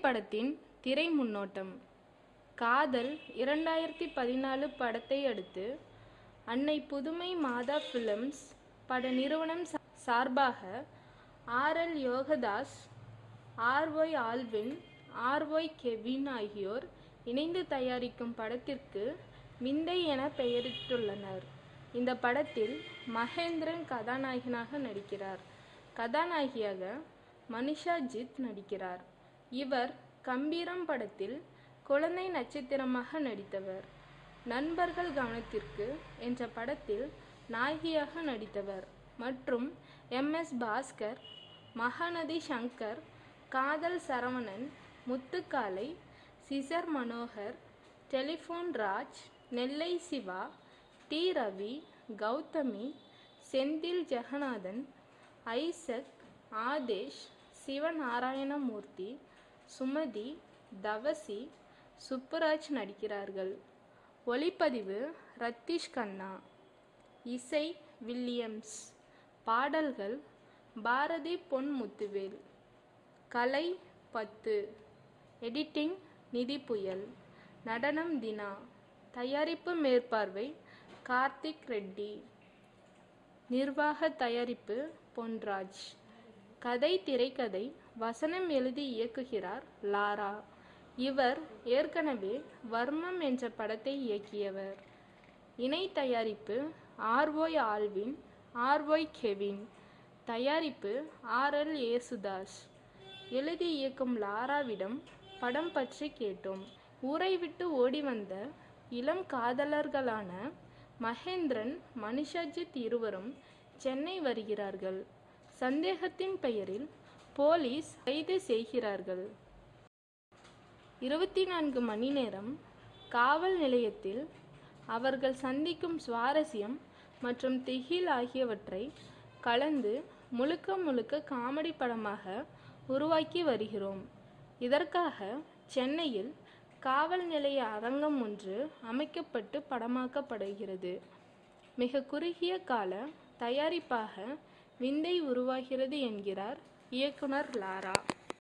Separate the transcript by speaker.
Speaker 1: படத்தின் திரை முன்னோட்டம். காதல் 2014 படத்தை அடுத்து அன்னை புதுமை மாதா பிலிம்ஸ் பட நிறுவனம் சார்பாக RL Yogathas, RY Alvin, RY Kevin ஆகியோர் இணைந்து தயாரிக்கும் படத்திற்கு விந்தை என பெயரிட்டுள்ளனர். இந்த படத்தில் மகேந்திரன் கதாநாயகனாக நடிக்கிறார். கதாநாயகியாக மனிஷா ஜித் நடிக்கிறார். இவர் கம்பீரம் படத்தில் குழந்தை நட்சத்திரமாக நடித்தவர். நண்பர்கள் கவனத்திற்கு என்ற படத்தில் நாயகியாக நடித்தவர் மற்றும் MS பாஸ்கர், மகாநதி சங்கர், காதல் சரவணன், முத்துக்காளை, சிசர் மனோகர், டெலிஃபோன் ராஜ், நெல்லை சிவா, T ரவி, கௌதமி, செந்தில் ஜெகநாதன், ஐசக், ஆதேஷ், சிவநாராயணமூர்த்தி, சுமதி, தவசி, சுப்புராஜ் நடிக்கிறார்கள். ஒளிப்பதிவு ரத்தீஷ் கண்ணா. இசை வில்லியம்ஸ். பாடல்கள் பாரதி பொன்முத்துவேல். கலை 10. எடிட்டிங் நிதி புயல். நடனம் தினா. தயாரிப்பு மேற்பார்வை கார்த்திக் ரெட்டி. நிர்வாக தயாரிப்பு பொன்ராஜ். கதை திரைக்கதை வசனம் எழுதி இயக்குகிறார் லாரா. இவர் ஏற்கனவே வர்மம் என்ற படத்தை இயக்கியவர். இணை தயாரிப்பு RY ஆல்வின், RY கெவின். தயாரிப்பு RL ஏசுதாஸ். எழுதி இயக்கும் லாராவிடம் படம் பற்றி கேட்டோம். ஊரை விட்டு ஓடி வந்த இளம் காதலர்களான மகேந்திரன், மனிஷாஜித் இருவரும் சென்னை வருகிறார்கள். சந்தேகத்தின் பெயரில் போலீஸ் கைது செய்கிறார்கள். 24 மணி நேரம் காவல் நிலையத்தில் அவர்கள் சந்திக்கும் சுவாரஸ்யம் மற்றும் திகில் ஆகியவற்றை கலந்து முழுக்க முழுக்க காமெடி படமாக உருவாக்கி வருகிறோம். இதற்காக சென்னையில் காவல் நிலைய அரங்கம் ஒன்று அமைக்கப்பட்டு படமாக்கப்படுகிறது. மிக குறுகிய கால தயாரிப்பாக விந்தை உருவாகிறது என்கிறார் இயக்குனர் லாரா.